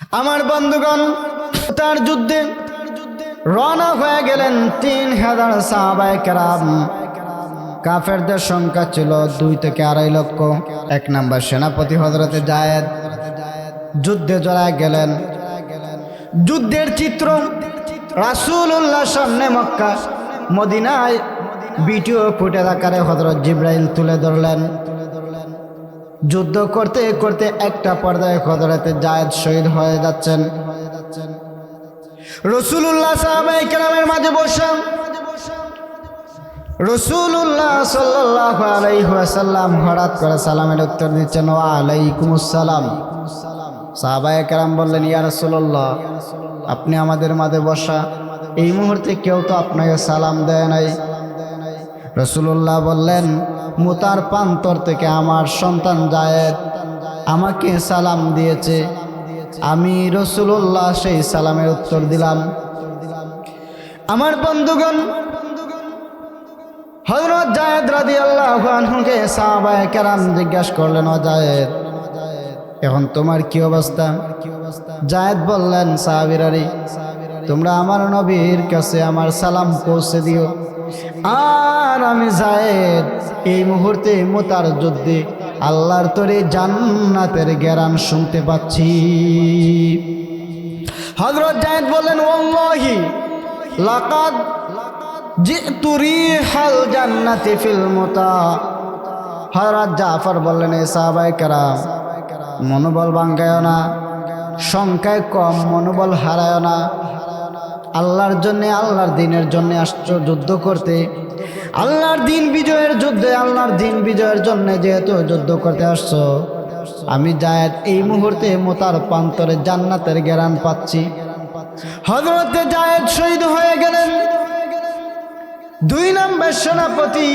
আমার বন্ধুগণ, তার যুদ্ধে রওনা হয়ে গেলেন 3000 সাহাবায়ে কেরাম। কাফেরদের সংখ্যা ছিল 2 থেকে 2.5 লক্ষ। 1 নম্বর সেনাপতি হযরতে যায়েদ যুদ্ধে জড়ায় গেলেন। যুদ্ধের চিত্র রাসূলুল্লাহ সামনে মক্কা মদিনায় ভিডিও ফুটেজ আকারে হযরত জিবরাইল তুলে ধরলেন। যুদ্ধ করতে করতে একটা পর্যায়ে হযরতে যায়েদ শহীদ হয়ে যাচ্ছেন। রাসূলুল্লাহ সাহাবায়ে কেরামের মাঝে বসে রাসূলুল্লাহ সাল্লাল্লাহু আলাইহি ওয়াসাল্লাম হঠাৎ করে সালামের উত্তর দিচ্ছেন, ওয়া আলাইকুমুস সালাম। সাহাবায়ে কেরাম বললেন, ইয়া রাসূলুল্লাহ, আপনি আমাদের মাঝে বসা, এই মুহূর্তে কেউ তো আপনাকে সালাম দেয় নাই। রাসূলুল্লাহ বললেন, মুতার প্রান্তর থেকে আমার সন্তান যায়েদ আমাকে সালাম দিয়েছে, আমি রাসূলুল্লাহ সেই সালামের উত্তর দিলাম। আমার বন্ধুগণ, হযরত যায়েদ রাদিয়াল্লাহু আনহুকে সাহাবায়ে কেরাম জিজ্ঞাসা করলেন, ও যায়েদ, এখন তোমার কি অবস্থা? যায়েদ বললেন, সাহাবীরারে, তোমরা আমার নবীর কাছে আমার সালাম পৌঁছে দিও। আর আমি যায়েদ এই মুহূর্তে মুতার যুদ্ধে আল্লাহর তরে জান্নাতের ঘ্রাণ শুনতে পাচ্ছি। হযরত যায়েদ বললেন, ওয়াল্লাহি লাকাদ জিতু রিহাল জান্নাতি ফিল মুতা। হযরত জাফর বললেন, এ সাহাবায়ে কেরাম, মনোবল ভাঙায় না, সংখ্যায় কম, মনোবল হারায় না। আল্লাহর জন্য, আল্লাহর দিনের জন্য আসছো যুদ্ধ করতে। আল্লাহর দিন বিজয়ের যুদ্ধে, আল্লাহর দিন বিজয়ের জন্য যেহেতু যুদ্ধ করতে আসছো, আমি যায়েদ এই মুহূর্তে মুতার প্রান্তরে জান্নাতের ঘ্রাণ পাচ্ছি। হযরতে যায়েদ শহীদ হয়ে গেলেন। 2 নম্বর সেনাপতি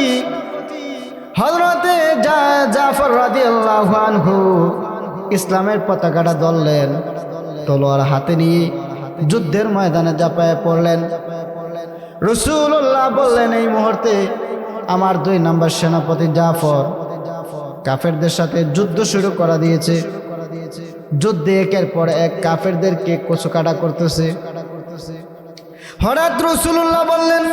হযরতে জাফর রাদিয়াল্লাহু আনহু ইসলামের পতাকাটা ধরলেন, তলোয়ার হাতে নিয়ে যুদ্ধের ময়দানে ঝাঁপায় পড়লেন। রাসূলুল্লাহ বললেন, এই মুহূর্তে আমার 2 নম্বর সেনাপতি জাফর কাফেরদের সাথে যুদ্ধ শুরু করা দিয়েছে। যুদ্ধে একের পর এক কাফেরদেরকে কচুকাটা করতেছে। হঠাৎ রাসূলুল্লাহ বললেন,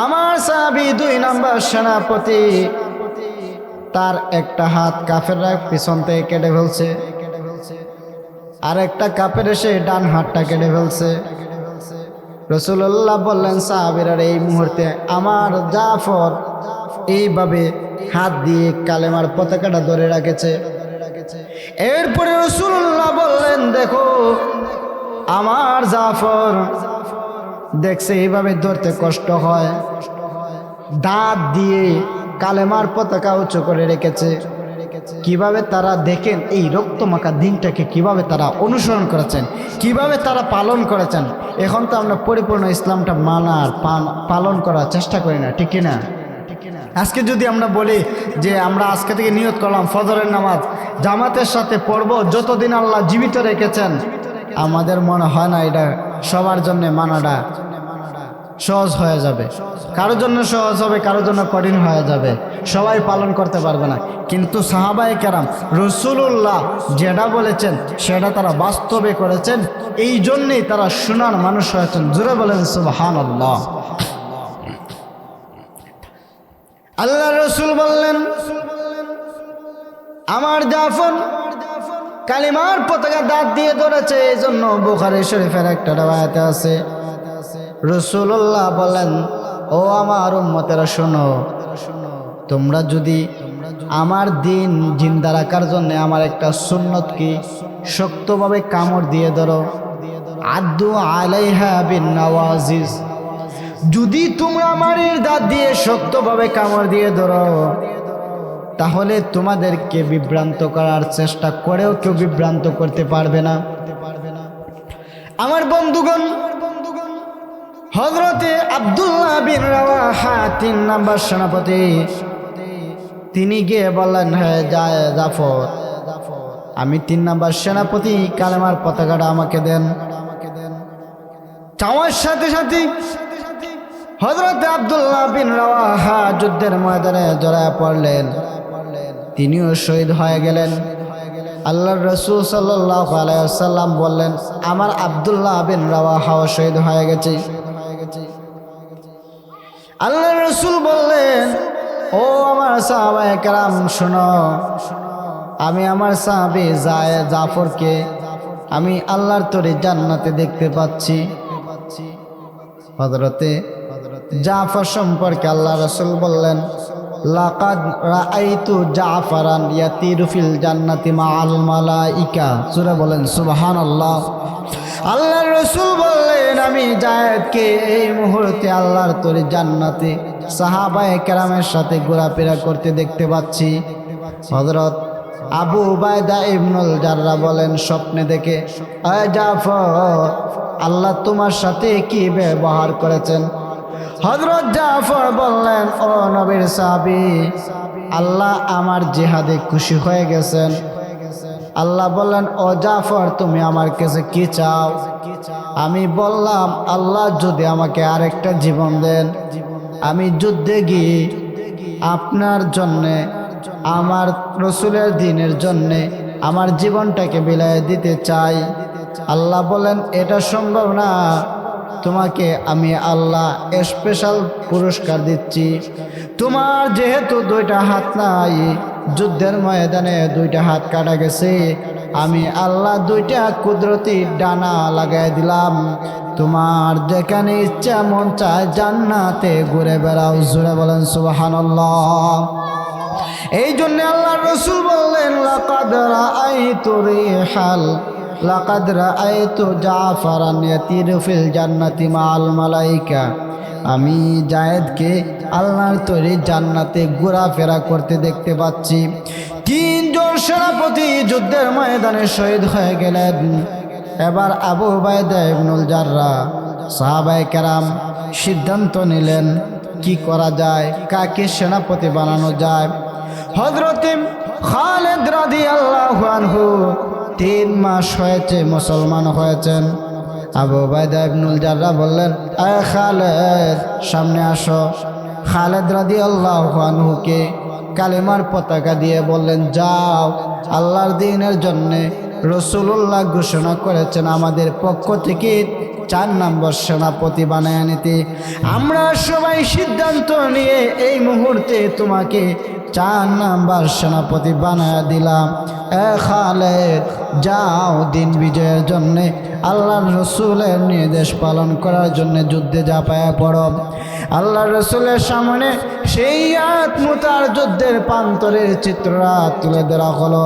আমার সাহাবী 2 নম্বর সেনাপতি, তার একটা হাত কাফেররা পিছন থেকে কেটে ফেলছে, আর একটা কাফের এসে ডান হাতটা কেটে ফেলছে। রাসূলুল্লাহ বললেন, সাহাবীরা, এই মুহূর্তে আমার জাফর এইভাবে হাত দিয়ে কালেমার পতাকাটা ধরে রাখেছে। এরপরে রাসূলুল্লাহ বললেন, দেখো আমার জাফর দেখছে এইভাবে ধরতে কষ্ট হয়, দাঁত দিয়ে কালেমার পতাকা উঁচু করে রেখেছে। কিভাবে তারা দেখেন এই রক্তমাখা দিনটাকে কিভাবে তারা অনুসরণ করেছেন, কিভাবে তারা পালন করেছেন। এখন তো আমরা পরিপূর্ণ ইসলামটা মানার পালন করার চেষ্টা করি না, ঠিক কিনা? আজকে যদি আমরা বলি যে আমরা আজকে থেকে নিয়ত করলাম ফজরের নামাজ জামাতের সাথে পড়ব, যতদিন আল্লাহ জীবিত রেখেছেন, আমাদের মনে হয় না এটা সবার জন্য মানাটা সহজ হয়ে যাবে। কারোর জন্য সহজ হবে, কারোর জন্য কঠিন হয়ে যাবে, সবাই পালন করতে পারবে না। কিন্তু সাহাবায়ে কেরাম রাসূলুল্লাহ যেটা বলেছেন সেটা তারা বাস্তবে করেছেন, এই জন্যেই তারা সোনার মানুষ হয়েছেন। জোরে বলেন সুবহানাল্লাহ। আল্লাহ রাসূল বললেন, আমার জাফর কালিমার পতাকা দাঁত দিয়ে ধরেছে, এই জন্য বুখারী শরীফের একটা riwayate আছে, রাসূলুল্লাহ বলেন, ও আমার উম্মতেরা শোনো, তোমরা যদি আমার দিন জিন্দা রাখার জন্য আমার একটা সুন্নতকে শক্তভাবে কামড় দিয়ে ধরো, আদু আলাইহা বিন নওয়াজিজ, যদি তোমরা আমার দাঁত দিয়ে শক্তভাবে কামড় দিয়ে ধরো, তাহলে তোমাদেরকে বিভ্রান্ত করার চেষ্টা করেও কেউ বিভ্রান্ত করতে পারবে না। আমার বন্ধুগণ, হযরতে আব্দুল্লাহ বিন রাওয়াহা 3 নম্বর সেনাপতি, তিনি গিয়ে বললেন, হ্যাঁ জাফর, আমি 3 নম্বর সেনাপতি, কালেমার পতাকাটা আমাকে দেন। চাওয়ার সাথে সাথে হযরতে আব্দুল্লাহ বিন রাওয়াহা যুদ্ধের ময়দানে জড়ায় পড়লেন, তিনিও শহীদ হয়ে গেলেন। আল্লাহর রাসূল সাল্লাল্লাহু আলাইহি ওয়াসাল্লাম বললেন, আমার আব্দুল্লাহ বিন রাওয়াহা শহীদ হয়ে গেছে। আল্লাহর রাসূল বললেন, ও আমার সাহাবায়ে কেরাম শোনো, আমি আমার সাহাবী জাফরকে আমি আল্লাহর তরে জান্নাতে দেখতে পাচ্ছি। হযরতে জাফর সম্পর্কে আল্লাহ রাসূল বললেন, লাকাদ রাআইতু জাফরান ইয়াতিরু ফিল জান্নাতি মাআল মালাইকা। সূরা বলেন সুবহানাল্লাহ। আল্লাহর রাসূল বললেন, আমি যায়েদকে এই মুহূর্তে আল্লাহর তরে জান্নাতে সাহাবায়ে কেরামের সাথে ঘোরাফেরা করতে দেখতে পাচ্ছি। হযরত আবু উবাইদা ইবনুল জাররাহ বলেন, স্বপ্নে দেখে, এ জাফর, আল্লাহ তোমার সাথে কি ব্যবহার করেছেন? হযরত জাফর বললেন, ও নবীর সাহাবী, আল্লাহ আমার জিহাদে খুশি হয়ে গেছেন। আল্লাহ বললেন, ও জাফর, তুমি আমার কাছে কি চাও? আমি বললাম, আল্লাহ যদি আমাকে আরেকটা জীবন দেন, আমি যুদ্ধে গিয়ে আপনার জন্যে, আমার রসুলের দিনের জন্যে আমার জীবনটাকে বিলায় দিতে চাই। আল্লাহ বলেন, এটা সম্ভব না, তোমাকে আমি আল্লাহ স্পেশাল পুরস্কার দিচ্ছি। তোমার যেহেতু দুইটা হাত নাই, যুদ্ধের ময়দানে দুইটা হাত কাটা গেছে, আমি আল্লাহ দুইটা কুদরতি ডানা লাগাই দিলাম। তোমার যেখানে ইচ্ছা মন চায় জান্নাতে ঘুরে বেড়াও। জোরে বলেন সুবহানাল্লাহ। এই জন্য আল্লাহর রাসূল বললেন, লাকাদ রাআইতু রিহাল লাকাদ রাআইতু জাফরান ইয়াতিরু ফিল জান্নাতি মাআল মালাইকা। আমি যায়েদকে আল্লাহর তৈরি জান্নাতে ঘোরাফেরা করতে দেখতে পাচ্ছি। তিনজন সেনাপতি যুদ্ধের ময়দানে শহীদ হয়ে গেলেন। এবার আবু উবাইদা ইবনুল জাররাহ সাহাবায়ে কেরাম সিদ্ধান্ত নিলেন, কি করা যায়, কাকে সেনাপতি বানানো যায়। হযরতে খালিদ রাদিয়াল্লাহু আনহু 3 মাস হয়েছে মুসলমান হয়েছেন। আবু উবাইদা ইবনুল জাররাহ বললেন, এ খালিদ, সামনে আসো। খালিদ রাদিয়াল্লাহু আনহুকে কালেমার পতাকা দিয়ে বললেন, যাও, আল্লাহর দ্বীনের জন্য রাসূলুল্লাহ ঘোষণা করেছেন আমাদের পক্ষ থেকে 4 নম্বর সেনাপতি বানায় নিতে। আমরা সবাই সিদ্ধান্ত নিয়ে এই মুহূর্তে তোমাকে 4 নম্বর সেনাপতি বানায় দিলাম। এ খালিদ, যাও, দিন বিজয়ের জন্যে আল্লাহর রসুলের নির্দেশ পালন করার জন্য যুদ্ধে ঝাঁপায়া পড়ো। আল্লাহর রসুলের সামনে সেই আত্মতার যুদ্ধের প্রান্তরের চিত্ররা তুলে ধরা হলো।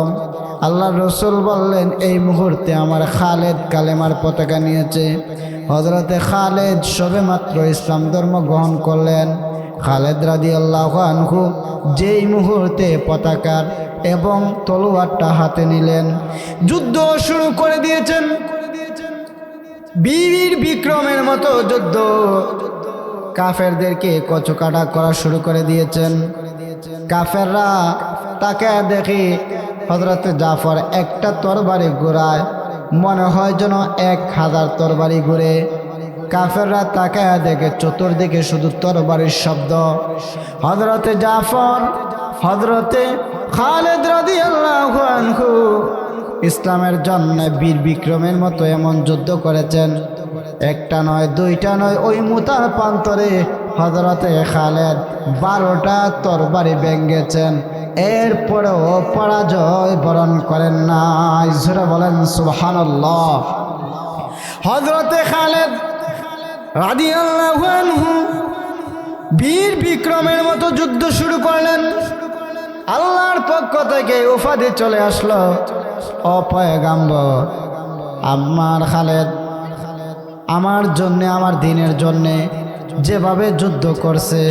আল্লাহর রসুল বললেন, এই মুহূর্তে আমার খালিদ কালেমার পতাকা নিয়েছে। হযরতে খালিদ সবে মাত্র ইসলাম ধর্ম গ্রহণ করলেন। খালিদ রাদিয়াল্লাহু আনহু যেই মুহূর্তে পতাকার এবং তলোয়ারটা হাতে নিলেন, যুদ্ধ শুরু করে দিয়েছেন। বীর বিক্রমের মতো যুদ্ধ, কাফেরদেরকে কচকাটা করা শুরু করে দিয়েছেন। কাফেররা তাকে দেখি হযরত জাফর একটা তরবারি ঘোরায়, মনে হয় যেন 1000 তরবারি ঘুরে। কাফেররা তাকায় দেখে চতুর্দিকে শুধু তরবারির শব্দ। হযরতে জাফর, হযরতে খালিদ রাদিয়াল্লাহু আনহু ইসলামের জন্য বীর বিক্রমের মতো এমন যুদ্ধ করেছেন, একটা নয়, দুইটা নয়। ওই মুতার প্রান্তরে হযরতে খালিদ 12টা তরবারি ভেঙেছেন, এরপরেও পরাজয় বরণ করেন না। জোরে বলেন সুবহানাল্লাহ। হযরতে খালিদ রাদিয়াল্লাহু আনহু বীর বিক্রমের মতো যুদ্ধ শুরু করলেন। আল্লাহর পক্ষ থেকে উপাধি চলে আসলো, ও পয়গম্বর, আমার খালিদ আমার জন্যে, আমার দ্বীনের জন্যে যেভাবে যুদ্ধ করছে,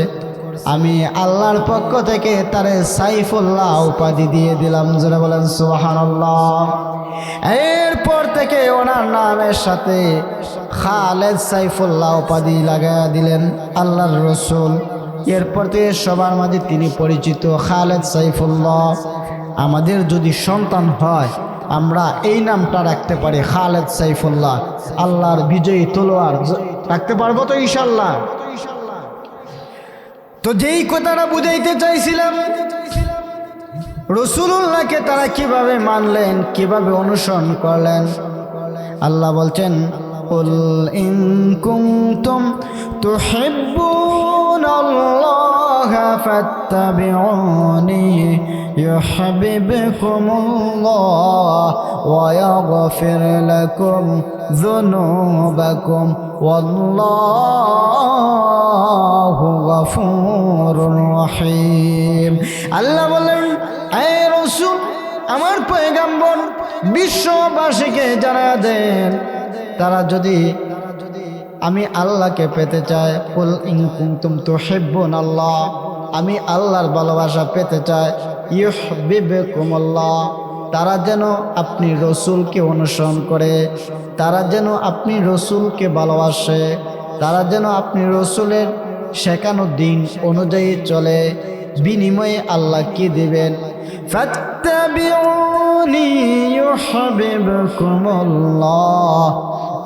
আমি আল্লাহর পক্ষ থেকে তারে সাইফুল্লাহ উপাধি দিয়ে দিলাম। যারা বলেন সুবহানাল্লাহ। এরপর থেকে ওনার নামের সাথে খালিদ সাইফুল্লাহ উপাধি লাগাইয়া দিলেন আল্লাহর রসুল। এরপর থেকে সবার মাঝে তিনি পরিচিত, খালিদ সাইফুল্লাহ। আমাদের যদি সন্তান হয়, আমরা এই নামটা রাখতে পারি, খালিদ সাইফুল্লাহ, আল্লাহর বিজয়ী তলোয়ার। রাখতে পারবো তো ইনশাআল্লাহ? তো যেই কথাটা বুঝাইতে চাইছিলাম, রাসূলুল্লাহকে তারা কিভাবে মানলেন, কিভাবে অনুসরণ করলেন? আল্লাহ বলছেন, কুল ইন কুনতুম তুহিব্বুনাল্লাহা ফাত্তাবিউনি ইউহিব্বুকুমুল্লাহ ওয়া ইয়াগফির লাকুম যুনুবাকুম ওয়াল্লাহু গফুরুর রহিম। আল্লাহ বলেন, হে রাসূল, আমার পয়গম্বর বিশ্ববাসীকে জানায়া দেন, তারা যদি আমি আল্লাহকে পেতে চায়, কুল ইন কুনতুম তুহিব্বুনাল্লাহ, আমি আল্লাহর ভালোবাসা পেতে চাই, ইউহিব্বুকুমুল্লাহ, তারা যেন আপনি রসুলকে অনুসরণ করে, তারা যেন আপনি রসুলকে ভালোবাসে, তারা যেন আপনি রসুলের শেখানো দিন অনুযায়ী চলে। বিনিময়ে আল্লাহ কি দিবেন? ফাত্তাবিউনি ইউহিব্বুকুমুল্লাহ,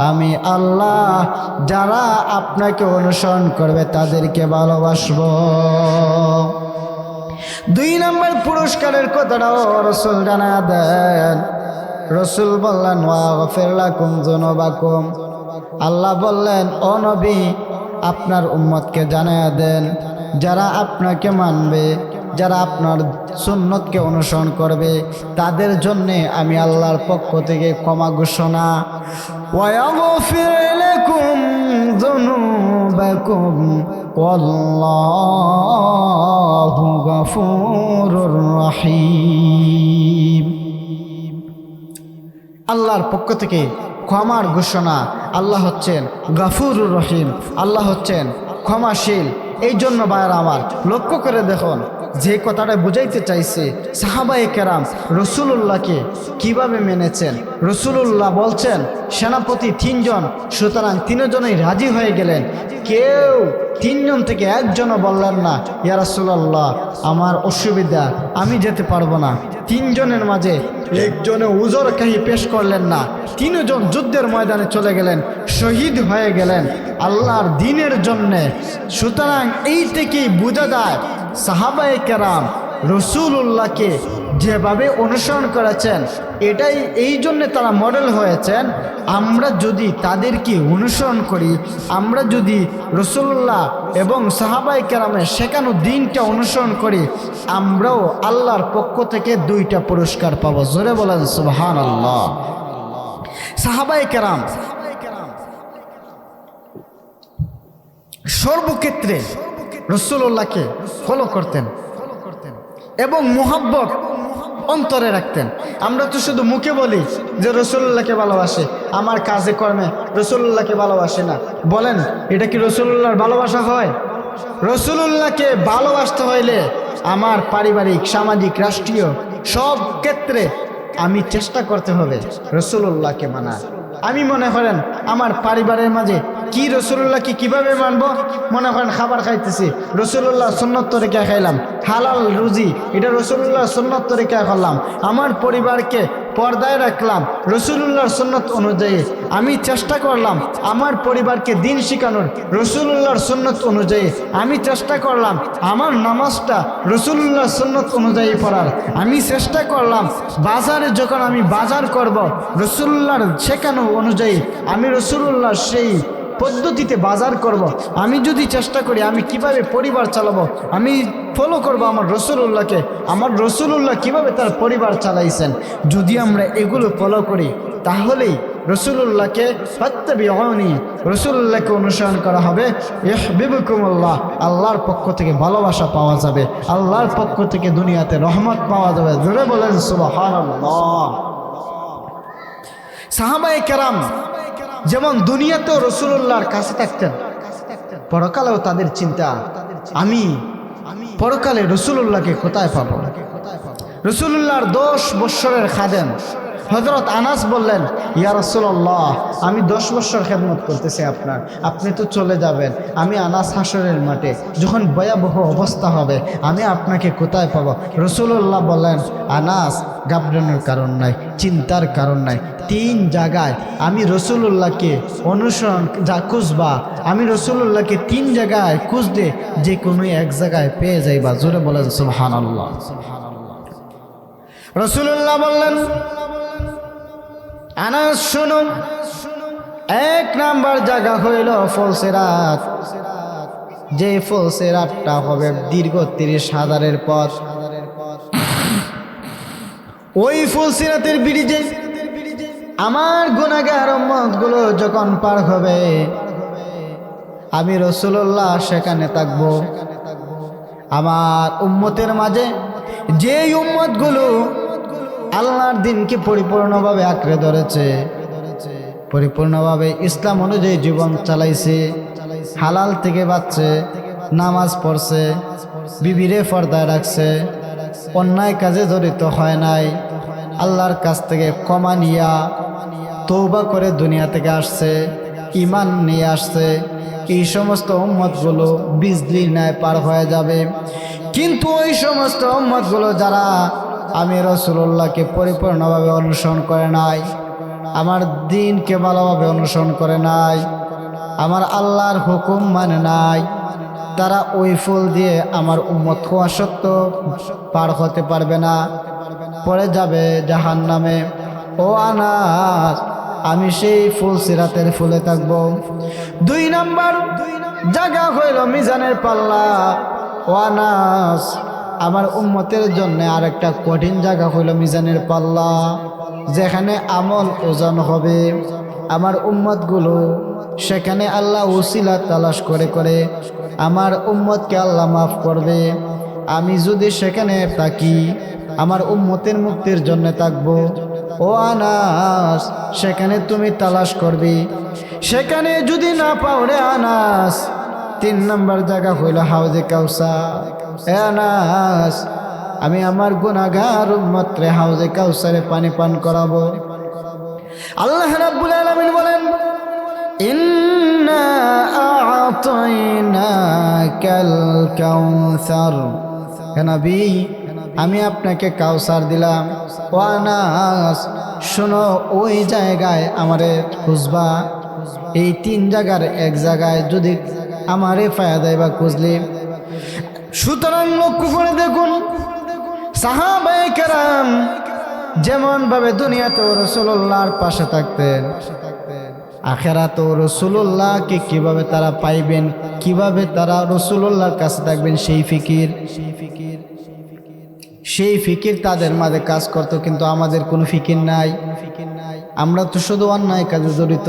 আমি আল্লাহ যারা আপনাকে অনুসরণ করবে তাদেরকে ভালোবাসবো। 2 নম্বর পুরস্কারের কথাটাও রাসূল জানায়া দেন। রাসূল বললেন, ওয়াগফির লাকুম যুনুবাকুম, আল্লাহ বললেন, ও নবী, আপনার উম্মতকে জানায়া দেন, যারা আপনাকে মানবে, যারা আপনার সুন্নতকে অনুসরণ করবে, তাদের জন্যে আমি আল্লাহর পক্ষ থেকে ক্ষমা ঘোষণা, ওয়াগফির লাকুম যুনুবাকুম ওয়াল্লাহু গফুরুর রহিম। আল্লাহর পক্ষ থেকে ক্ষমার ঘোষণা। আল্লাহ হচ্ছেন গফুরুর রহিম, আল্লাহ হচ্ছেন ক্ষমাশীল। এই জন্য ভাইরা আমার, লক্ষ্য করে দেখুন, যে কথাটা বুঝাইতে চাইছে, সাহাবায়ে কেরাম রাসূলুল্লাহকে কিভাবে মেনেছেন। রাসূলুল্লাহ বলছেন সেনাপতি 3 জন, সুতরাং 3 জনই রাজি হয়ে গেলেন। কেউ 3 জন থেকে একজনও বললেন না, ইয়া রাসূলুল্লাহ আমার অসুবিধা, আমি যেতে পারবো না। 3 জনের মাঝে একজনে উজর কাহি পেশ করলেন না। 3 জন যুদ্ধের ময়দানে চলে গেলেন, শহীদ হয়ে গেলেন আল্লাহর দ্বীনের জন্যে। সুতরাং এই থেকেই বোঝা যায় সাহাবায়ে কেরাম রাসূলুল্লাহকে যেভাবে অনুসরণ করেছেন, এটাই এই জন্যে তারা মডেল হয়েছেন। আমরা যদি তাদেরকে অনুসরণ করি, আমরা যদি রাসূলুল্লাহ এবং সাহাবায়ে কেরামের শেখানো দিনটা অনুসরণ করি, আমরাও আল্লাহর পক্ষ থেকে 2টা পুরস্কার পাবো। জোরে বলেন সুবহানাল্লাহ। সাহাবায়ে কেরাম সর্বক্ষেত্রে রাসূলুল্লাহকে ফলো করতেন এবং মুহাব্বত অন্তরে রাখতেন। আমরা তো শুধু মুখে বলি যে রাসূলুল্লাহকে ভালোবাসে, আমার কাজে কর্মে রাসূলুল্লাহকে ভালোবাসে না। বলেন, এটা কি রাসূলুল্লাহর ভালোবাসা হয়? রাসূলুল্লাহকে ভালোবাসতে হইলে আমার পারিবারিক, সামাজিক, রাষ্ট্রীয় সব ক্ষেত্রে আমি চেষ্টা করতে হবে রাসূলুল্লাহকে মানার। আমি মনে করেন আমার পরিবারের মাঝে কি রাসূলুল্লাহকে কিভাবে মানবো? মনে করেন খাবার খাইতেছি, রাসূলুল্লাহ সুন্নত তরিকায় খাইলাম, হালাল রুজি, এটা রাসূলুল্লাহ সুন্নত তরিকায় করলাম। আমার পরিবারকে পর্দায় রাখলাম রাসূলুল্লাহর সুন্নত অনুযায়ী। আমি চেষ্টা করলাম আমার পরিবারকে দিন শিখানোর রাসূলুল্লাহর সুন্নত অনুযায়ী। আমি চেষ্টা করলাম আমার নামাজটা রাসূলুল্লাহর সুন্নত অনুযায়ী পড়ার। আমি চেষ্টা করলাম বাজারে যখন আমি বাজার করব রাসূলুল্লাহর শেখানো অনুযায়ী, আমি রাসূলুল্লাহর সেই পদ্ধতিতে বাজার করব। আমি যদি চেষ্টা করি আমি কিভাবে পরিবার চালাবো, আমি ফলো করব আমার রাসূলুল্লাহকে, আমার রাসূলুল্লাহ কিভাবে তার পরিবার চালাইছেন। যদি আমরা এগুলো ফলো করি তাহলেই রাসূলুল্লাহকে ফাত্তাবিউনি, রাসূলুল্লাহকে অনুসরণ করা হবে। ইউহিব্বুকুমুল্লাহ, আল্লাহর পক্ষ থেকে ভালোবাসা পাওয়া যাবে, আল্লাহর পক্ষ থেকে দুনিয়াতে রহমত পাওয়া যাবে। জোরে বলেন সুবহানাল্লাহ। সাহাবায়ে কেরাম যেমন দুনিয়াতেও রাসূলুল্লাহর কাছে থাকতেন, পরকালেও তাদের চিন্তা, আমি পরকালে রাসূলুল্লাহকে কোথায় পাবো। রাসূলুল্লাহর 10 বৎসরের খাদেম হযরত আনাস বললেন, ইয়া রাসূলুল্লাহ আমি 10 বছর খেদমত করতেছি আপনার, আপনি তো চলে যাবেন। আমি আনাস হাসরের মাঠে যখন ভয়াবহ অবস্থা হবে আমি আপনাকে কোথায় পাবো? রাসূলুল্লাহ বললেন, আনাস ঘাবড়ানোর কারণ নাই, চিন্তার কারণ নাই। 3 জায়গায় আমি রাসূলুল্লাহকে অনুসরণ যা খুঁজবা, আমি রাসূলুল্লাহকে 3 জায়গায় খুঁজলে যে কোনো এক জায়গায় পেয়ে যাইবা। জোরে বলেন সুবহানাল্লাহ। রাসূলুল্লাহ বললেন, আনাস শুনো, 1 নাম্বার জায়গা হইল ফুলসিরাত। যে ফুলসিরাতটা হবে দীর্ঘ 30,000-এর পথ। ওই ফুলসিরাতের ব্রিজে আমার গুনাহগার উম্মতগুলো যখন পার হবে, আমি রাসূলুল্লাহ সেখানে থাকব। আমার উম্মতের মাঝে যেই উম্মতগুলো আল্লাহর দিনকে পরিপূর্ণভাবে আঁকড়ে ধরেছে, পরিপূর্ণভাবে ইসলাম অনুযায়ী জীবন চালাইছে, হালাল থেকে বাঁচছে, নামাজ পড়ছে, বিবিরে পর্দায় রাখছে, অন্যায় কাজে জড়িত হয় নাই, আল্লাহর কাছ থেকে ক্ষমা নিয়া তওবা করে দুনিয়া থেকে আসছে, ঈমান নিয়ে আসছে, এই সমস্ত উম্মতগুলো বিজলির ন্যায় পার হয়ে যাবে। কিন্তু ওই সমস্ত উম্মতগুলো যারা আমি রাসূলুল্লাহকে পরিপূর্ণভাবে অনুসরণ করে নাই, আমার দ্বীনকে ভালোভাবে অনুসরণ করে নাই, আমার আল্লাহর হুকুম মানে নাই, তারা ওই ফুল দিয়ে আমার উম্মত হওয়া সত্ত্বেও পার হতে পারবে না, পড়ে যাবে জাহান্নামে। ও আনাস, আমি সেই ফুলসিরাতের ফুলে থাকব। 2 নাম্বার জায়গা হইল মিজানের পাল্লা। ও আনাস, আমার উম্মতের জন্য আরেকটা কঠিন জায়গা হইল মিজানের পাল্লা, যেখানে আমল ওজন হবে। আমার উম্মতগুলো সেখানে আল্লাহ ওসিলা তালাশ করে করে আমার উম্মতকে আল্লাহ মাফ করবে। আমি যদি সেখানে থাকি, আমার উম্মতের মুক্তির জন্য থাকবো। ও আনাস, সেখানে তুমি তালাশ করবি, সেখানে যদি না পাও রে আনাস, 3 নাম্বার জায়গা হইল হাউজে কাউসার। এ আনাস, আমি আমার গুনাহগার উম্মত রে হাউজে কাউসারে পানি পান করাবো। আল্লাহ রাব্বুল আলামিন বলেন, ইন্না আ'তাইনাকাল কাউসার। হে নবী, আমি আপনাকে কাউসার দিলাম। ও আনাস, শোনো, ওই জায়গায় আমারে খুঁজবা। এই 3 জায়গার এক জায়গায় যদি আমারে ফায়দায় বা খুঁজলি। সুতরাং লক্ষ্য করে দেখুন, সাহাবায়ে কেরাম যেমন ভাবে দুনিয়াতেও রাসূলুল্লাহর পাশে থাকতেন, আখিরাতেও রাসূলুল্লাহকে কিভাবে তারা পাইবেন, কিভাবে তারা রাসূলুল্লাহর কাছে থাকবেন, সেই ফিকির তাদের মাঝে কাজ করত। কিন্তু আমাদের কোনো ফিকির নাই। আমরা তো শুধু অন্যায় কাজে জড়িত,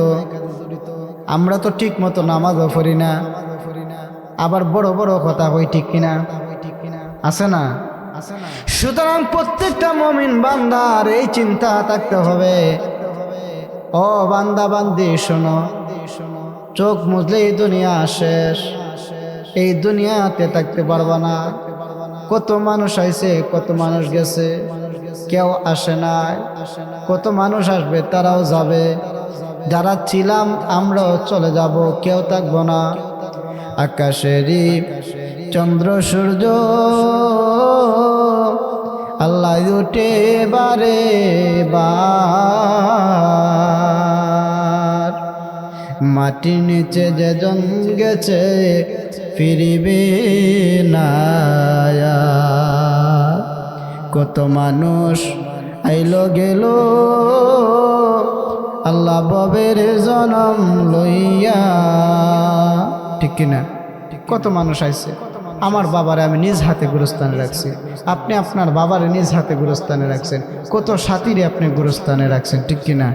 আমরা তো ঠিক মতো নামাজও পড়ি না, আবার বড় বড় কথা হই, ঠিক কিনা? আছে না? সুতরাং প্রত্যেকটা মুমিন বান্দার এই চিন্তা থাকতে হবে, ও বান্দা বান্দি শোনো, চোখ মুজলে এই দুনিয়া শেষ, এই দুনিয়াতে থাকতে পারবা না। কত মানুষ আইছে, কত মানুষ গেছে, কেউ আসে নাই। কত মানুষ আসবে, তারাও যাবে। যারা ছিলাম আমরাও চলে যাব, কেউ থাকবো না। আকাশেরই চন্দ্র সূর্য আল্লাহ উঠে বারে বার, মাটির নিচে যে জন গেছে ফিরিবে না। কত মানুষ আইলো গেল আল্লাহ ববের জনম লইয়া, ঠিক কিনা? কত মানুষ আইছে। আমার বাবারে আমি নিজ হাতে গুরুস্থানে রাখছি, আপনি আপনার বাবারে নিজ হাতে গুরুস্থানে রাখছেন, কত সাথীরে আপনি গুরুস্থানে রাখছেন, ঠিক কিনা?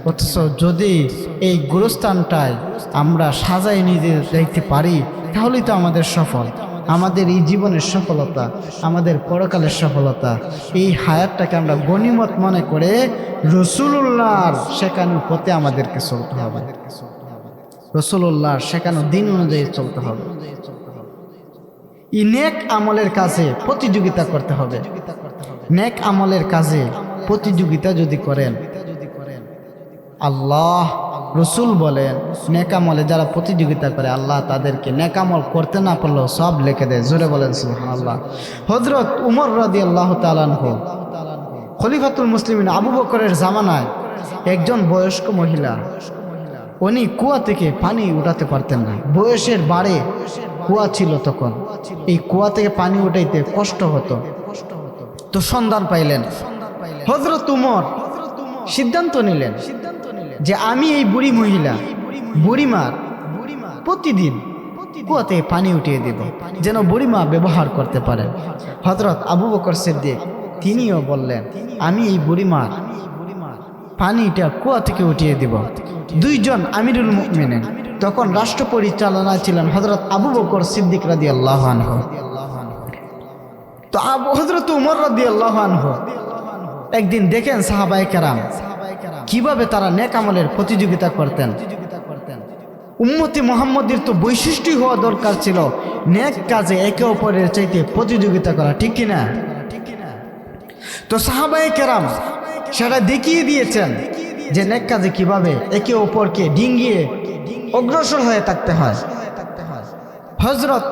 অথচ যদি এই গুরুস্থানটায় আমরা সাজাই নিয়ে দেখতে পারি, তাহলেই তো আমাদের সফল, আমাদের এই জীবনের সফলতা, আমাদের পরকালের সফলতা। এই হায়াতটাকে আমরা গনিমত মনে করে রাসূলুল্লাহর শেখানোর পথে আমাদেরকে চলতে হবে, রাসূলুল্লাহর শেখানো দিন অনুযায়ী চলতে হবে। এই নেক আমলের কাজে প্রতিযোগিতা করতে হবে। নেক আমলের কাজে প্রতিযোগিতা যদি করেন, আল্লাহ রসুল বলেন, নেক আমলে যারা প্রতিযোগিতা করে আল্লাহ তাদেরকে নেক আমল করতে না পারলেও সব লিখে দেয়। জোরে বলেন সুবহানাল্লাহ। হযরত উমর রাদিয়াল্লাহু তাআলা আনহু, খলিফাতুল মুসলিমিন আবু বকরের জামানায় একজন বয়স্ক মহিলা, উনি কুয়া থেকে পানি উঠাতে পারতেন না। বয়সের বাড়ে কুয়া ছিল তখন, এই কুয়া থেকে পানি উঠাইতে কষ্ট হতো। তো সন্ধান পাইলেন হযরত উমর সিদ্ধান্ত নিলেন যে আমি এই বুড়ি মহিলা বুড়িমার প্রতিদিন কুয়াতে পানি উঠিয়ে দেব, যেন বুড়িমা ব্যবহার করতে পারেন। হযরত আবু বকর সিদ্দিক তিনিও বললেন আমি এই বুড়িমার পানিটা কুয়া থেকে উঠিয়ে দেব। দুইজন আমিরুল মুমিনিন তখন রাষ্ট্র পরিচালনায় ছিলেন হযরত আবু বকর সিদ্দিক রাদিয়াল্লাহু আনহু। তো হযরত উমর রাদিয়াল্লাহু আনহু একদিন দেখেন সাহাবায়ে কেরাম কিভাবে তারা নেক আমলের প্রতিযোগিতা করতেন। উম্মতি মুহাম্মদের তো বৈশিষ্ট্য হওয়া দরকার ছিল নেক কাজে একে অপরের চাইতে প্রতিযোগিতা করা, ঠিক কিনা? তো সাহাবায়ে কেরাম সেটা দেখিয়ে দিয়েছেন যে নেক কাজে কিভাবে একে অপরকে ডিঙ্গিয়ে অগ্রসর হয়ে থাকতে হয়। হযরত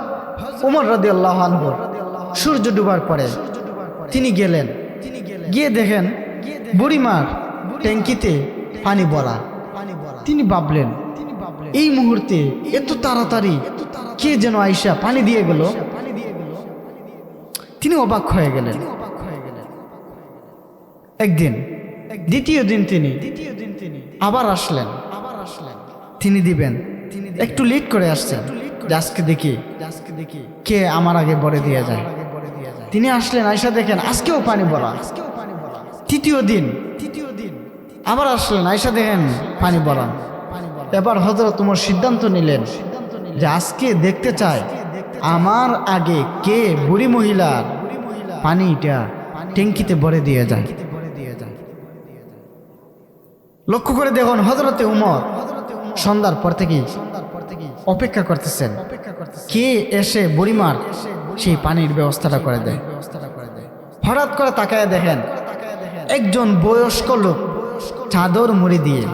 উমর রাদিয়াল্লাহু আনহু সূর্য ডুবার পরে তিনি গেলেন, গিয়ে দেখেন বুড়িমার ট্যাঙ্কিতে পানি ভরা। তিনি ভাবলেন এই মুহূর্তে এত তাড়াতাড়ি কে যেন আইসা পানি দিয়ে গেল। তিনি অবাক হয়ে গেলেন। একদিন দ্বিতীয় দিন তিনি আবার আসলেন, তিনি দিবেন একটু লেট করে আসছেন যে আজকে দেখি কে আমার আগে ভরে দিয়ে যায়। তিনি আসলেন, আয়সা দেখেন আজকেও পানি ভরা। তৃতীয় দিন আবার আসলেন, আয়সা দেখেন পানি ভরা। এবার হযরত উমর সিদ্ধান্ত নিলেন যে আজকে দেখতে চায় আমার আগে কে বুড়ি মহিলার পানিটা ট্যাঙ্কিতে ভরে দিয়ে যায়। লক্ষ্য করে দেখুন হযরতে উমর সন্ধ্যার পর থেকে অপেক্ষা করতেছেন কে এসে বুড়িমার সেই পানির ব্যবস্থাটা করে দেয়। হঠাৎ করে তাকায় দেখেন একজন বয়স্ক লোক চাদর মুড়ি দিয়ে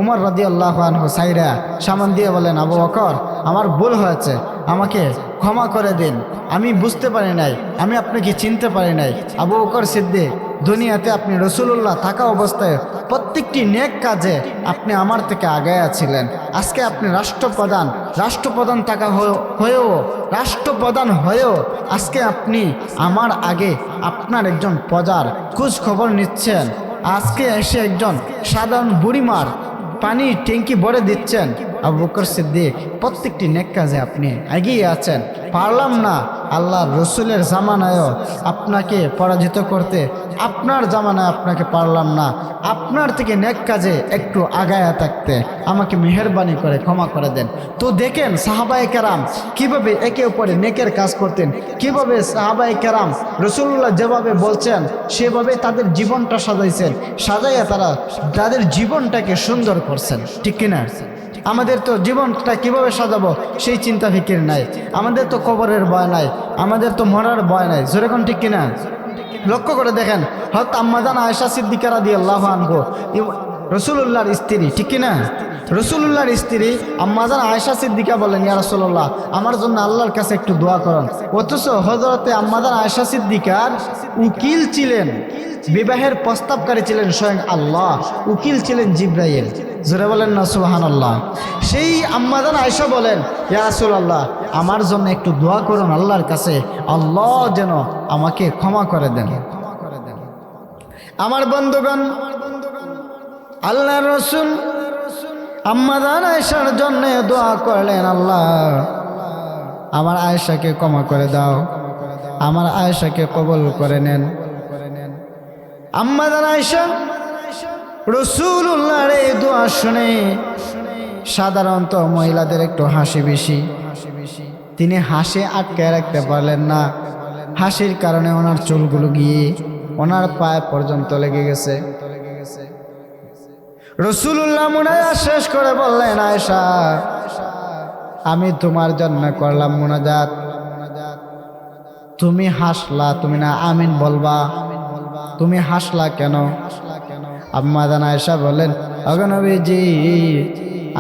উমর রাদিয়াল্লাহু আনহু সাইরা সামান দিয়ে বলেন আবু বকর আমার ভুল হয়েছে, আমাকে ক্ষমা করে দিন, আমি বুঝতে পারি নাই, আমি আপনাকে চিনতে পারি নাই। আবু বকর সিদ্দিক দুনিয়াতে আপনি রাসূলুল্লাহ থাকা অবস্থায় প্রত্যেকটি নেক কাজে আপনি আমার থেকে আগায়া ছিলেন। আজকে আপনি রাষ্ট্রপ্রধান থাকা হয়েও আজকে আপনি আমার আগে আপনার একজন প্রজার খোঁজ খবর নিচ্ছেন। আজকে এসে একজন সাধারণ বুড়িমার পানি ট্যাঙ্কি ভরে দিচ্ছেন। আবু বকর সিদ্দিক প্রত্যেকটি নেক কাজে আপনি এগিয়ে আছেন। পারলাম না আল্লাহর রসুলের জামানায়ও আপনাকে পরাজিত করতে, আপনার জামানায় আপনাকে পারলাম না, আপনার থেকে নেক কাজে একটু আগায়া থাকতে, আমাকে মেহেরবানি করে ক্ষমা করে দেন। তো দেখেন সাহাবায়ে কেরাম কিভাবে একে অপরে নেকের কাজ করতেন, কিভাবে সাহাবায়ে কেরাম রাসূলুল্লাহ যেভাবে বলছেন সেভাবে তাদের জীবনটা সাজাইয়া তারা তাদের জীবনটাকে সুন্দর করছেন, ঠিক কিনা? আমাদের তো জীবনটা কিভাবে সাজাবো সেই চিন্তা ফিকির নাই, আমাদের তো কবরের ভয় নাই, আমাদের তো মরার ভয় নাই, যেরকম ঠিক কিনা? লক্ষ্য করে দেখেন হযরত আম্মা জান আয়েশা সিদ্দিকা রাদিয়াল্লাহু আনহা রাসূলুল্লাহর স্ত্রী, ঠিক কিনা? রাসূলুল্লাহর স্ত্রী আম্মা জান আয়েশা সিদ্দিকা বলেন ইয়া রাসূলুল্লাহ আমার জন্য আল্লাহর কাছে একটু দোয়া করুন। অথচ হযরতে আম্মা জান আয়েশা সিদ্দিকার উকিল ছিলেন, বিবাহের প্রস্তাবকারী ছিলেন স্বয়ং আল্লাহ, উকিল ছিলেন জিবরাইল। জোরে বলেন না সুবহানাল্লাহ। সেই আম্মা জান আয়েশা বলেন ইয়া রাসূলুল্লাহ আমার জন্য একটু দোয়া করুন আল্লাহর কাছে, আল্লাহ যেন আমাকে ক্ষমা করে দেন। আমার বন্ধুগণ, আল্লাহর রাসূল আম্মা জান আয়েশার জন্য দোয়া করলেন, আল্লাহ আমার আয়েশাকে ক্ষমা করে দাও, আমার আয়েশাকে কবুল করে নেন। আম্মা জান আয়েশা রাসূলুল্লাহর এই দোয়া শুনে, সাধারণত মহিলাদের একটু হাসি বেশি, তিনি হাসি আটকে রাখতে পারলেন না। হাসির কারণে ওনার চুলগুলো গিয়ে ওনার পায়ে পর্যন্ত লেগে গেছে। রাসূলুল্লাহ মুনাজাত শেষ করে বললেন, আয়েশা আমি তোমার জন্য করলাম মুনাজাত, তুমি হাসলা, তুমি না আমিন বলবা, তুমি হাসলা কেন? আম্মা জান আয়েশা বলেন, ওগো নবীজি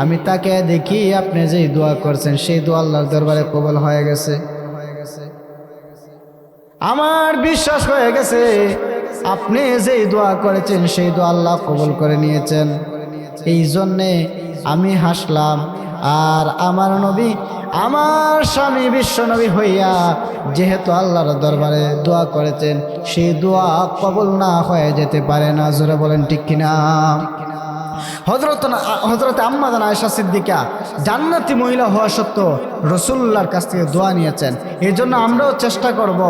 আমি তাকে দেখি আপনি যেই দোয়া করছেন সেই দোয়া আল্লাহর দরবারে কবুল হয়ে গেছে। আমার বিশ্বাস হয়ে গেছে আপনি যেই দোয়া করেছেন সেই দোয়া আল্লাহ কবুল করে নিয়েছেন। এই জন্যে আমি হাসলাম। আর আমার নবী আমার স্বামী বিশ্বনবী হইয়া যেহেতু আল্লাহর দরবারে দোয়া করেছেন, সেই দোয়া কবুল না হয়ে যেতে পারে না। জোরে বলেন ঠিক কিনা? হযরত আম্মা জান আয়েশা সিদ্দিকা জান্নাতি মহিলা হওয়া সত্ত্বেও রাসূলুল্লাহর কাছ থেকে দোয়া নিয়েছেন। এই জন্য আমরাও চেষ্টা করব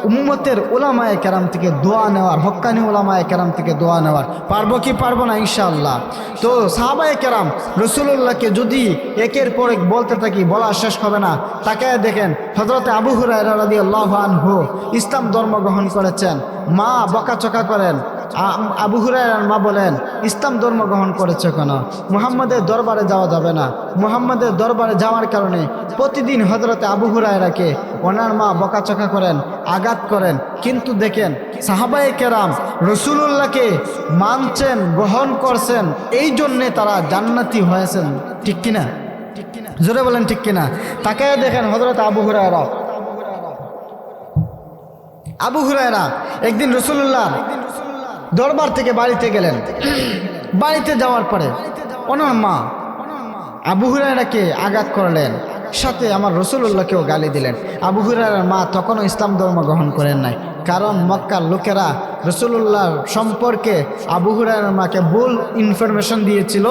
উম্মতের উলামায়ে কেরাম থেকে দোয়া নেওয়ার, হক্কানি উলামায়ে কেরাম থেকে দোয়া নেওয়ার। পারবো কি পারবো না? ইনশাআল্লাহ। তো সাহাবায়ে কেরাম রাসূলুল্লাহকে যদি একের পর এক বলতে থাকি, বলা শেষ হবে না। তাকে দেখেন, হযরত আবু হুরায়রা রাদিয়াল্লাহু আনহু ইসলাম ধর্ম গ্রহণ করেছেন। মা বকাচকা করেন। আবু হুরায়রার মা বলেন, ইসলাম ধর্ম গ্রহণ করেছে কেন? মুহাম্মাদের দরবারে যাওয়া যাবে না। মুহাম্মাদের দরবারে যাওয়ার কারণে প্রতিদিন হযরতে আবু হুরায়রাকে ওনার মা বকাচকা করেন, আঘাত করেন। কিন্তু দেখেন সাহাবায়ে কেরাম রাসূলুল্লাহকে মানছেন, গ্রহণ করছেন, এই জন্যে তারা জান্নাতি হয়েছেন। ঠিক কিনা? জোরে বলেন ঠিক কিনা? তাকে দেখেন হযরত আবু হুরায়রা একদিন রাসূলুল্লাহ দরবার থেকে বাড়িতে গেলেন। বাড়িতে যাওয়ার পরে ওনার মা আবু হুরায়রাকে আঘাত করলেন, সাথে আমার রাসূলুল্লাহকেও গালি দিলেন। আবু হুরায়রার মা তখনও ইসলাম ধর্ম গ্রহণ করেন নাই, কারণ মক্কার লোকেরা রাসূলুল্লাহর সম্পর্কে আবু হুরায়রার মাকে ভুল ইনফরমেশন দিয়েছিল।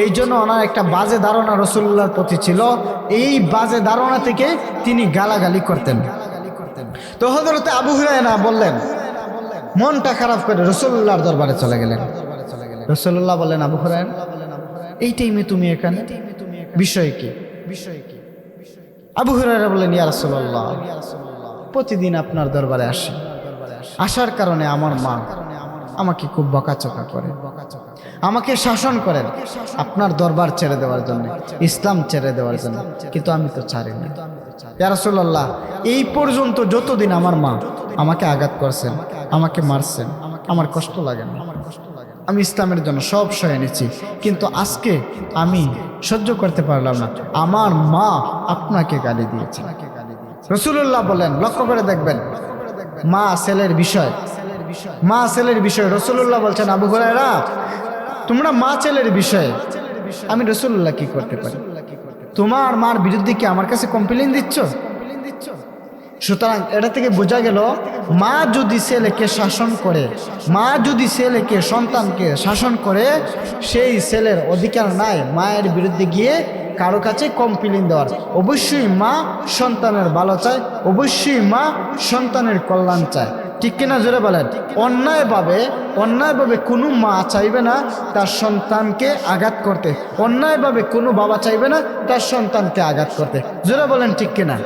এই জন্য ওনার একটা বাজে ধারণা রাসূলুল্লাহর প্রতি ছিল। এই বাজে ধারণা থেকে তিনি গালাগালি করতেন। তো হযরতে আবু হুরায়রা বললেন, মনটা খারাপ করে রাসূলুল্লাহর দরবারে চলে গেলেন। রাসূলুল্লাহ বললেন, আবু হুরায়রা এই টাইমে তুমি এখানে, বিষয় কি? আবু হুরায়রা বললেন, ইয়া রাসূলুল্লাহ, প্রতিদিন আপনার দরবারে আসি, আসার কারণে আমার মা আমাকে খুব বকাচকা করে, আমাকে শাসন করেন আপনার দরবার ছেড়ে দেওয়ার জন্য, ইসলাম ছেড়ে দেওয়ার জন্য, কিন্তু আমি তো ছাড়ি না। ইয়া রাসূলুল্লাহ, এই পর্যন্ত যতদিন আমার মা আমাকে আঘাত করছেন, আমাকে মারছেন, আমার কষ্ট লাগে না। আমি ইসলামের জন্য সব সয়ে নিচ্ছি, কিন্তু আজকে আমি সহ্য করতে পারলাম না, আমার মা আপনাকে গালি দিয়েছে। রাসূলুল্লাহ বলেন, লক্ষ্য করে দেখবেন, মা ছেলের বিষয়, মা ছেলের বিষয় রাসূলুল্লাহ বলছেন, আবু হুরায়রা তোমরা মা ছেলের বিষয়ে আমি রাসূলুল্লাহ কি করতে পারি? তোমার মার বিরুদ্ধে কি আমার কাছে কমপ্লেইন দিচ্ছ? সুতরাং এটা থেকে বোঝা গেল, মা যদি ছেলেকে শাসন করে, মা যদি ছেলেকে, সন্তানকে শাসন করে, সেই ছেলের অধিকার নাই মায়ের বিরুদ্ধে গিয়ে কারো কাছে কমপ্লেইন দেওয়ার। অবশ্যই মা সন্তানের ভালো চায়, অবশ্যই মা সন্তানের কল্যাণ চায়। ঠিক কিনা? জোরে বলেন। অন্যায়ভাবে কোনো মা চাইবে না তার সন্তানকে আঘাত করতে, অন্যায়ভাবে কোনো বাবা চাইবে না তার সন্তানকে আঘাত করতে। জোরে বলেন ঠিক কিনা?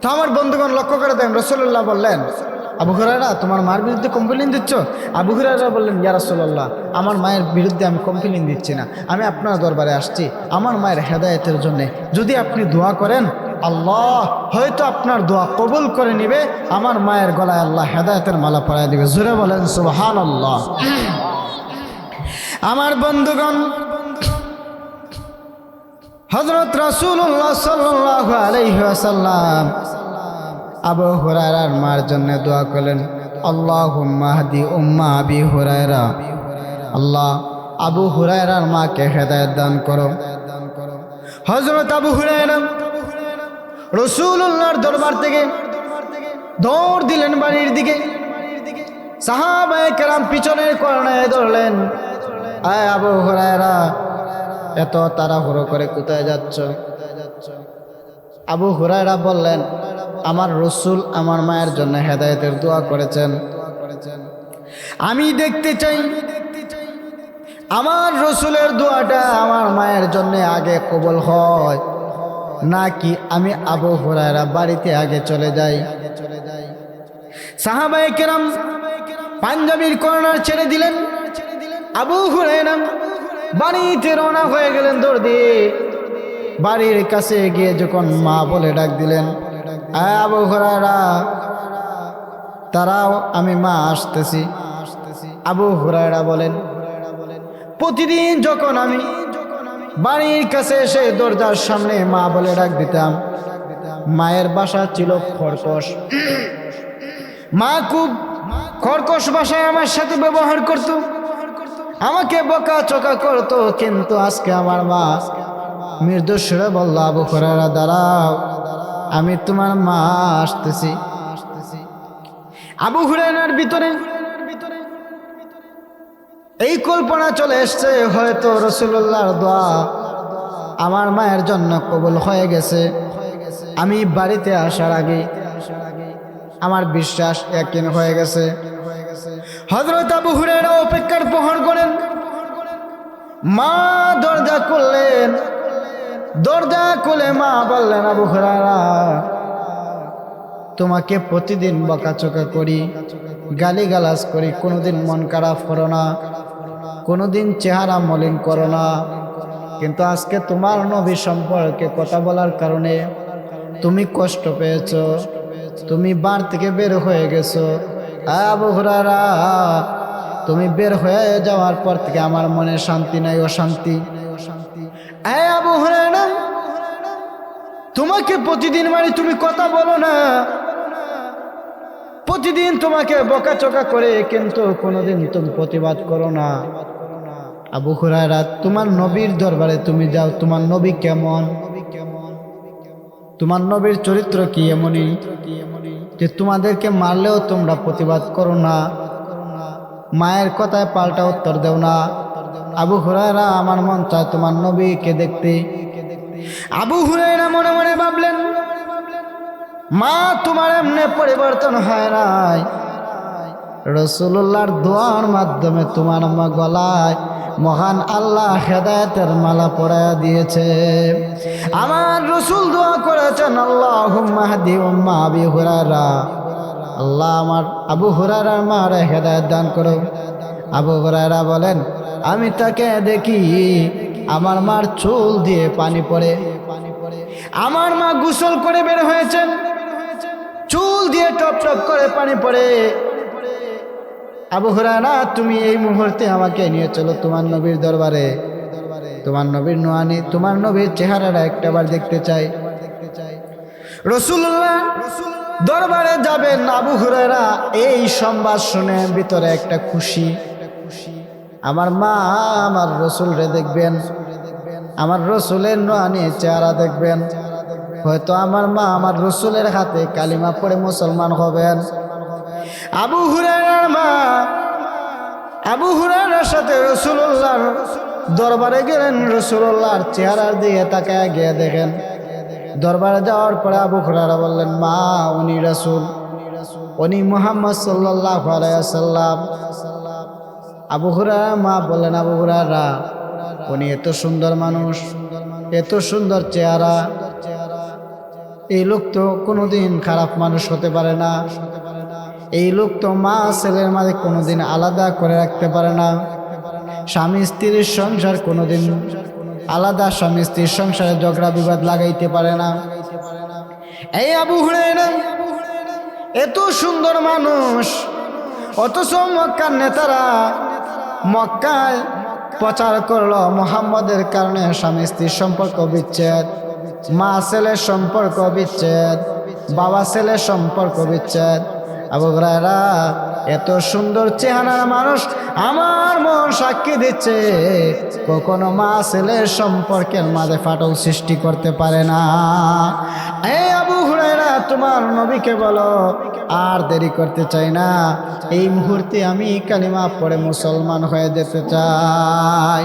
তো আমার বন্ধুগণ লক্ষ্য করে দেন, রাসূলুল্লাহ বললেন, আবু হুরায়রা তোমার মায়ের বিরুদ্ধে কমপ্লেইন দিচ্ছ? আবু হুরায়রা বললেন, ইয়া রাসূলুল্লাহ, আমার মায়ের বিরুদ্ধে আমি কমপ্লেইন দিচ্ছি না, আমি আপনার দরবারে আসছি আমার মায়ের হেদায়েতের জন্য। যদি আপনি দোয়া করেন, আল্লাহ হয়তো আপনার দোয়া কবুল করে নেবে, আমার মায়ের গলায় আল্লাহ হেদায়েতের মালা পরায় দিবে। জোরে বলেন সুবহানাল্লাহ। আমার বন্ধুগণ, হযরত রাসূলুল্লাহ সাল্লাল্লাহু আলাইহি ওয়াসাল্লাম আবু হুরায়রার মার জন্য দোয়া করলেন, আল্লাহুম্মা হদি উম্মা আবি হুরায়রা, আল্লাহ আবু হুরায়রার মাকে হেদায়েত দান করো। হযরত আবু হুরায়রা রাসূলুল্লাহর দরবার থেকে দৌড় দিলেন বাড়ির দিকে। সাহাবায়ে কেরাম পিছনের কর্নায় ধরলেন, আয় আবু হুরায়রা, এত তাড়াহুড়ো করে কোথায় যাচ্ছ? আবু হুরায়রা বললেন, আমার রাসূল আমার মায়ের জন্য হেদায়েতের দোয়া করেছেন, আমি দেখতে চাই আমার রাসূলের দোয়াটা আমার মায়ের জন্য আগে কবুল হয় নাকি আমি আবু হুরায়রা বাড়িতে আগে চলে যাই। সাহাবায়ে কেরাম পাঞ্জাবির কর্নার ছেড়ে দিলেন। আবু হুরায়রা বাড়িতে রওনা হয়ে গেলেন দৌড় দিয়ে। বাড়ির কাছে গিয়ে যখন মা বলে ডাক দিলেন, আবু হুরায়রা তারাও, আমি মা আসতেছি। আবু হুরায়রা বলেন, প্রতিদিন যখন আমি বাড়ির কাছে এসে দরজার সামনে মা বলে ডাক দিতাম, মায়ের বাসা ছিল খরকশ, মা খুব খরকশ ভাষায় আমার সাথে ব্যবহার করত, আমাকে বকা চকা করতো। কিন্তু আজকে আমার মা মৃদু সুরে বলল, আবু হুরায়রা দাঁড়াও, আমি তোমার মা আসতেছি। আবু হুরায়রার ভিতরে এই কল্পনা চলে এসছে, হয়তো রাসূলুল্লাহর দোয়া আমার মায়ের জন্য কবুল হয়ে গেছে। আমি বাড়িতে আসার আগে আমার বিশ্বাস ইয়াকিন হয়ে গেছে। হযরত আবু হুরায়রা অপেক্ষার প্রহর করেন। মা দরজা খুললেন, দরজা খুলে মা বললেন, আবু হুরায়রা, তোমাকে প্রতিদিন বকাচকা করি, গালিগালাজ করি, কোনোদিন মন খারাপ করো না, কোনোদিন চেহারা মলিন করো না, কিন্তু আজকে তোমার নবী সম্পর্কে কথা বলার কারণে তুমি কষ্ট পেয়েছো, তুমি বাড়ি থেকে বের হয়ে গেছো। আবু হুরায়রা, তুমি বের হয়ে যাওয়ার পর থেকে আমার মনে শান্তি নাই, অশান্তি। আবু হুরায়রা, তোমাকে প্রতিদিন মানে তুমি কথা বলো না, প্রতিদিন তোমাকে বকাচকা করে, কিন্তু কোনোদিন তুমি প্রতিবাদ করো না। আবু হুরায়রা, তোমার নবীর দরবারে তুমি যাও, তোমার নবী কেমন, তোমার নবীর চরিত্র কি এমনই যে তোমাদেরকে মারলেও তোমরা প্রতিবাদ করো না, মায়ের কথায় পাল্টা উত্তর দেও না। আবু হুরায়রা, আমার মন চায় তোমার নবীকে দেখতে। আবু হুরায়রা মনে মনে ভাবলেন, মা তোমার এমনি পরিবর্তন হয় নাই, রাসূলুল্লাহর দোয়ার মাধ্যমে তোমার মা গলায় মহান আল্লাহ হেদায়েতের মালা পরায়া দিয়েছে। আমার রাসূল দোয়া করেছেন, আল্লাহুম্মা হাদি উম্মা আবি হুরায়রা, আল্লাহ আমার আবু হুরায়রার মারে হেদায়েত দান করো। আবু হুরায়রা বলেন, আমি তাকে দেখি আমার মার চুল দিয়ে পানি পড়ে, আমার মা গোসল করে বের হয়েছেন, চুল দিয়ে টপ টপ করে পানি পড়ে। আবু হুরায়রা, তুমি এই মুহূর্তে আমাকে নিয়ে চলো তোমার নবীর দরবারে, তোমার নবীর নুয়ানি, তোমার নবীর চেহারাটা একটাবার দেখতে চাই। রাসূলুল্লাহ দরবারে যাবেন। আবু হুরায়রা এই সংবাদ শুনে ভিতরে একটা খুশি, আমার মা আমার রাসূলরে দেখবেন, আমার রাসূলের নুয়ানি চেহারা দেখবেন, হয়তো আমার মা আমার রাসূলের হাতে কালিমা পড়ে মুসলমান হবেন। আবু হুরায়রার মা আবু হুরায়রার সাথে রাসূলুল্লাহর দরবারে গেলেন। রাসূলুল্লাহর চেহারার দিকে তাকায় গিয়ে দেখেন। দরবারে যাওয়ার পরে আবু হুরায়রা বললেন, মা উনি রাসূল, উনি মুহাম্মদ সাল্লাল্লাহু আলাইহি ওয়াসাল্লাম। আবু হুরায়রা মা বললেন, আবু হুরায়রা, উনি এত সুন্দর মানুষ, এত সুন্দর চেহারা, এই লোক তো কোনোদিন খারাপ মানুষ হতে পারে না, এই লোক তো মা ছেলের মাঝে কোনোদিন আলাদা করে রাখতে পারে না, স্বামী স্ত্রীর সংসার কোনোদিন আলাদা, স্বামী স্ত্রীর সংসারে ঝগড়া বিবাদ লাগাইতে পারে না। এই আবু হুরায়রা এত সুন্দর মানুষ, অথচ মক্কার নেতারা মক্কায় প্রচার করলো মুহাম্মদের কারণে স্বামী স্ত্রীর সম্পর্ক বিচ্ছেদ, মা ছেলের সম্পর্ক বিচ্ছেদ, বাবা ছেলের সম্পর্ক বিচ্ছেদ। আবু হুরায়রা, এত সুন্দর চেহারার মানুষ, আমার মন সাক্ষী দিচ্ছে কখনো মা ছেলের সম্পর্কের মাঝে ফাটল সৃষ্টি করতে পারে না। এই আবু হুরায়রা, তোমার নবীকে বলো, আর দেরি করতে চাই না, এই মুহূর্তে আমি কালিমা পড়ে মুসলমান হয়ে যেতে চাই।